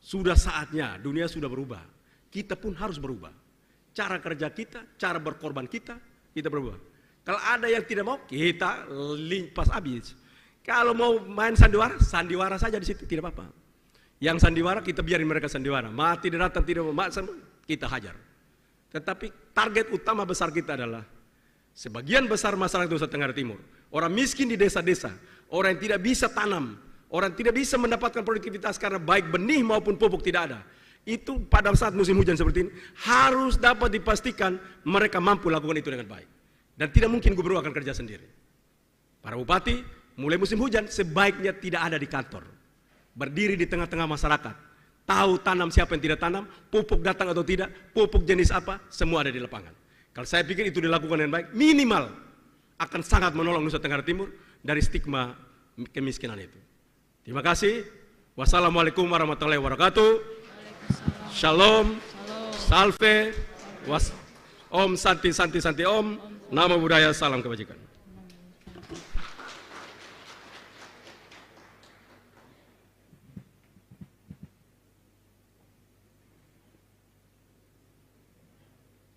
Sudah saatnya, dunia sudah berubah. Kita pun harus berubah. Cara kerja kita, cara berkorban kita berubah. Kalau ada yang tidak mau, kita limpas habis. Kalau mau main sandiwara saja di situ, tidak apa-apa. Yang sandiwara kita biarin mereka sandiwara. Mati datang tidak mau kita hajar. Tetapi target utama besar kita adalah sebagian besar masyarakat Nusa Tenggara Timur, orang miskin di desa-desa, orang yang tidak bisa tanam, orang tidak bisa mendapatkan produktivitas karena baik benih maupun pupuk tidak ada. Itu pada saat musim hujan seperti ini harus dapat dipastikan mereka mampu lakukan itu dengan baik. Dan tidak mungkin gubernur akan kerja sendiri. Para bupati mulai musim hujan sebaiknya tidak ada di kantor. Berdiri di tengah-tengah masyarakat. Tahu tanam siapa yang tidak tanam, pupuk datang atau tidak, pupuk jenis apa, semua ada di lapangan. Kalau saya pikir itu dilakukan dengan baik, minimal akan sangat menolong Nusa Tenggara Timur dari stigma kemiskinan itu. Terima kasih. Wassalamualaikum warahmatullahi wabarakatuh. Shalom. Salve. Om Santi Santi Santi Om. Namo Buddhaya, salam kebajikan.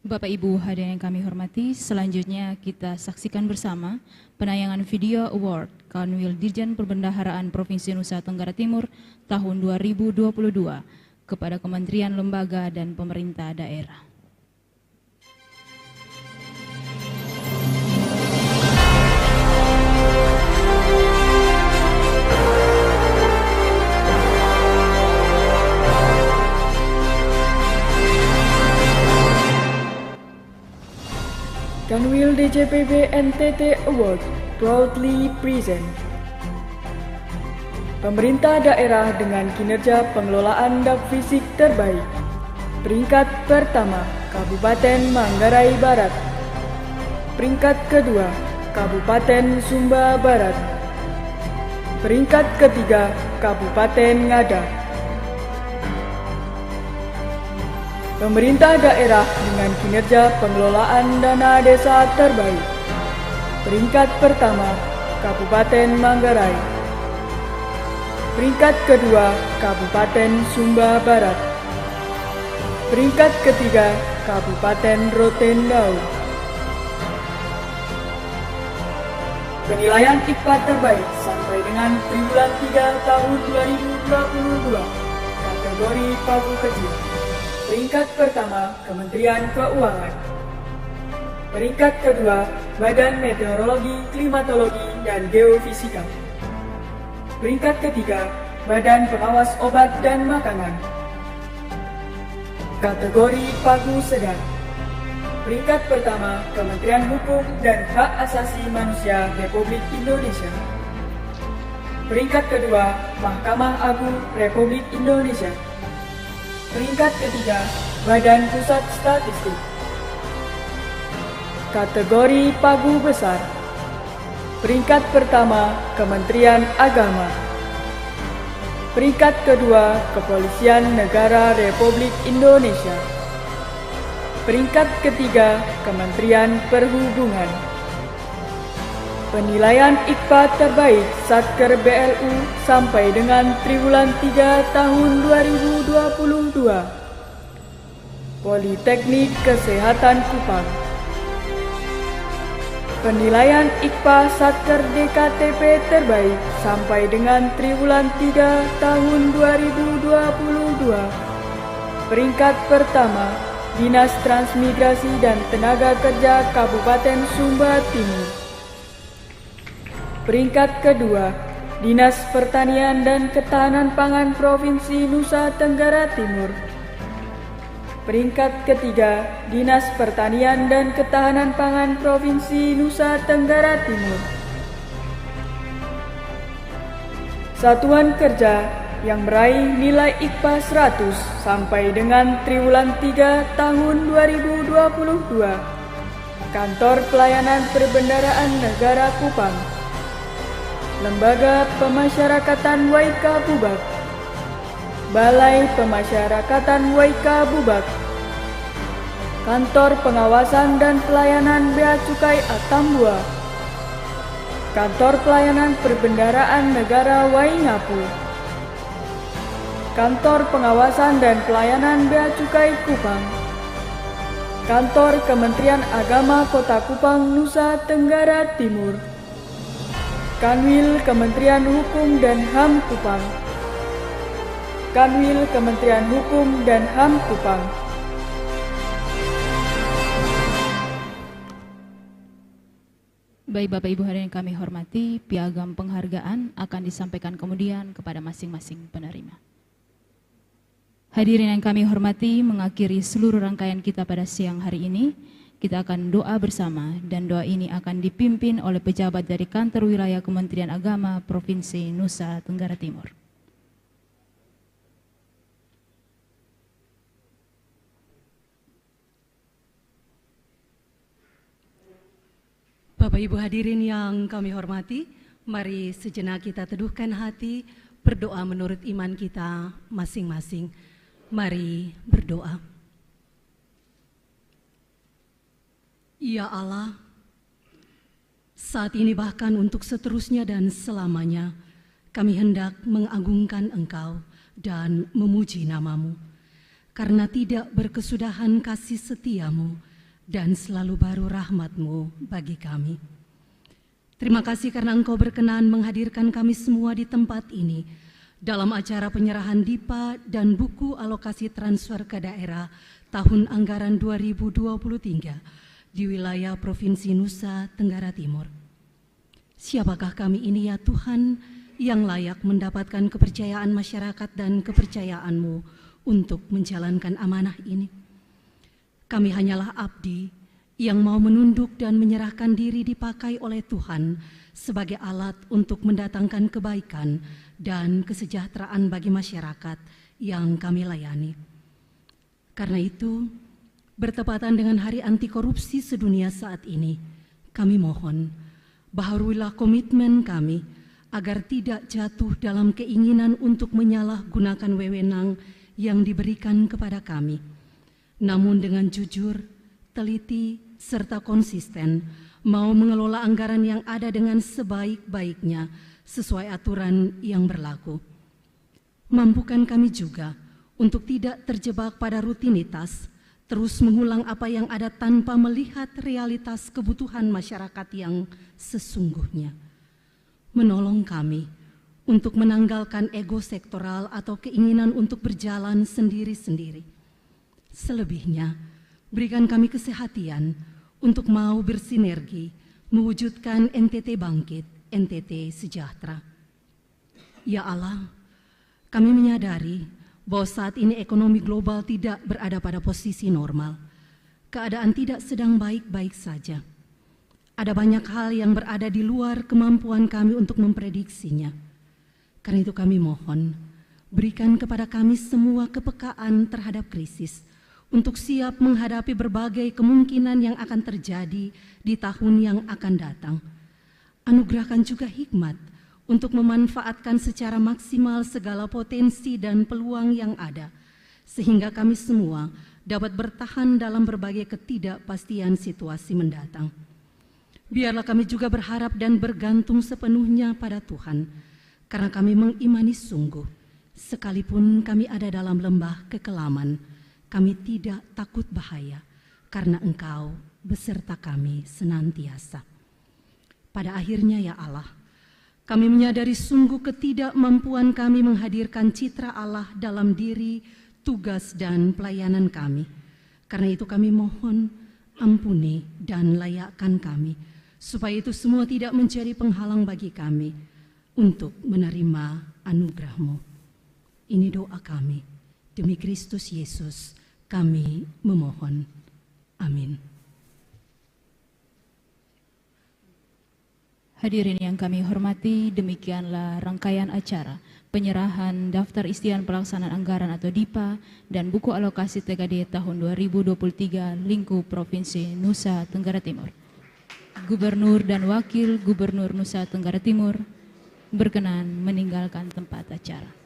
Bapak Ibu hadirin yang kami hormati, selanjutnya kita saksikan bersama penayangan video award Kanwil Dirjen Perbendaharaan Provinsi Nusa Tenggara Timur tahun 2022 kepada Kementerian Lembaga dan Pemerintah Daerah. LDJPB NTT Award proudly present Pemerintah daerah dengan kinerja pengelolaan dak fisik terbaik. Peringkat pertama, Kabupaten Manggarai Barat. Peringkat kedua, Kabupaten Sumba Barat. Peringkat ketiga, Kabupaten Ngada. Pemerintah daerah dengan kinerja pengelolaan dana desa terbaik. Peringkat pertama, Kabupaten Manggarai. Peringkat kedua, Kabupaten Sumba Barat. Peringkat ketiga, Kabupaten Rotendao. Penilaian IPA terbaik sampai dengan triwulan 3 tahun 2022, kategori pagu kecil. Peringkat pertama, Kementerian Keuangan. Peringkat kedua, Badan Meteorologi, Klimatologi, dan Geofisika. Peringkat ketiga, Badan Pengawas Obat dan Makanan. Kategori pagu sedang. Peringkat pertama, Kementerian Hukum dan Hak Asasi Manusia Republik Indonesia. Peringkat kedua, Mahkamah Agung Republik Indonesia. Peringkat ketiga, Badan Pusat Statistik. Kategori pagu besar. Peringkat pertama, Kementerian Agama. Peringkat kedua, Kepolisian Negara Republik Indonesia. Peringkat ketiga, Kementerian Perhubungan. Penilaian IPA terbaik Satker BLU sampai dengan triwulan 3 tahun 2022. Politeknik Kesehatan Kupang. Penilaian IPA Satker DKTP terbaik sampai dengan triwulan 3 tahun 2022. Peringkat pertama, Dinas Transmigrasi dan Tenaga Kerja Kabupaten Sumba Timur. Peringkat kedua, Dinas Pertanian dan Ketahanan Pangan Provinsi Nusa Tenggara Timur. Peringkat ketiga, Dinas Pertanian dan Ketahanan Pangan Provinsi Nusa Tenggara Timur. Satuan kerja yang meraih nilai IPA 100 sampai dengan triwulan 3 tahun 2022. Kantor Pelayanan Perbendaharaan Negara Kupang. Lembaga Pemasyarakatan Waika Bubak. Balai Pemasyarakatan Waika Bubak. Kantor Pengawasan dan Pelayanan Bea Cukai Atambua. Kantor Pelayanan Perbendaharaan Negara Waingapu. Kantor Pengawasan dan Pelayanan Bea Cukai Kupang. Kantor Kementerian Agama Kota Kupang, Nusa Tenggara Timur. Kanwil Kementerian Hukum dan HAM Kupang. Kanwil Kementerian Hukum dan HAM Kupang. Baik Bapak Ibu hadirin yang kami hormati, piagam penghargaan akan disampaikan kemudian kepada masing-masing penerima. Hadirin yang kami hormati, mengakhiri seluruh rangkaian kita pada siang hari ini, kita akan doa bersama dan doa ini akan dipimpin oleh pejabat dari Kantor Wilayah Kementerian Agama Provinsi Nusa Tenggara Timur. Bapak Ibu hadirin yang kami hormati, mari sejenak kita teduhkan hati, berdoa menurut iman kita masing-masing. Mari berdoa. Ya Allah, saat ini bahkan untuk seterusnya dan selamanya, kami hendak mengagungkan Engkau dan memuji nama-Mu, karena tidak berkesudahan kasih setia-Mu, dan selalu baru rahmat-Mu bagi kami. Terima kasih karena Engkau berkenan menghadirkan kami semua di tempat ini dalam acara penyerahan DIPA dan buku alokasi transfer ke daerah tahun anggaran 2023 di wilayah Provinsi Nusa Tenggara Timur. Siapakah kami ini ya Tuhan yang layak mendapatkan kepercayaan masyarakat dan kepercayaan-Mu untuk menjalankan amanah ini? Kami hanyalah abdi yang mau menunduk dan menyerahkan diri dipakai oleh Tuhan sebagai alat untuk mendatangkan kebaikan dan kesejahteraan bagi masyarakat yang kami layani. Karena itu, bertepatan dengan Hari Anti Korupsi Sedunia saat ini, kami mohon, baharuilah komitmen kami agar tidak jatuh dalam keinginan untuk menyalahgunakan wewenang yang diberikan kepada kami, namun dengan jujur, teliti, serta konsisten mau mengelola anggaran yang ada dengan sebaik-baiknya sesuai aturan yang berlaku. Mampukan kami juga untuk tidak terjebak pada rutinitas, terus mengulang apa yang ada tanpa melihat realitas kebutuhan masyarakat yang sesungguhnya. Menolong kami untuk menanggalkan ego sektoral atau keinginan untuk berjalan sendiri-sendiri. Selebihnya, berikan kami kesehatian untuk mau bersinergi mewujudkan NTT bangkit, NTT sejahtera. Ya Allah, kami menyadari bahwa saat ini ekonomi global tidak berada pada posisi normal. Keadaan tidak sedang baik-baik saja. Ada banyak hal yang berada di luar kemampuan kami untuk memprediksinya. Karena itu kami mohon, berikan kepada kami semua kepekaan terhadap krisis, untuk siap menghadapi berbagai kemungkinan yang akan terjadi di tahun yang akan datang. Anugerahkan juga hikmat untuk memanfaatkan secara maksimal segala potensi dan peluang yang ada, sehingga kami semua dapat bertahan dalam berbagai ketidakpastian situasi mendatang. Biarlah kami juga berharap dan bergantung sepenuhnya pada Tuhan, karena kami mengimani sungguh, sekalipun kami ada dalam lembah kekelaman, kami tidak takut bahaya, karena Engkau beserta kami senantiasa. Pada akhirnya ya Allah, kami menyadari sungguh ketidakmampuan kami menghadirkan citra Allah dalam diri, tugas, dan pelayanan kami. Karena itu kami mohon, ampuni dan layakkan kami, supaya itu semua tidak menjadi penghalang bagi kami untuk menerima anugerah-Mu. Ini doa kami, demi Kristus Yesus kami memohon. Amin. Hadirin yang kami hormati, demikianlah rangkaian acara penyerahan daftar istiahan pelaksanaan anggaran atau DIPA dan buku alokasi TKD tahun 2023 lingkup Provinsi Nusa Tenggara Timur. Gubernur dan Wakil Gubernur Nusa Tenggara Timur berkenan meninggalkan tempat acara.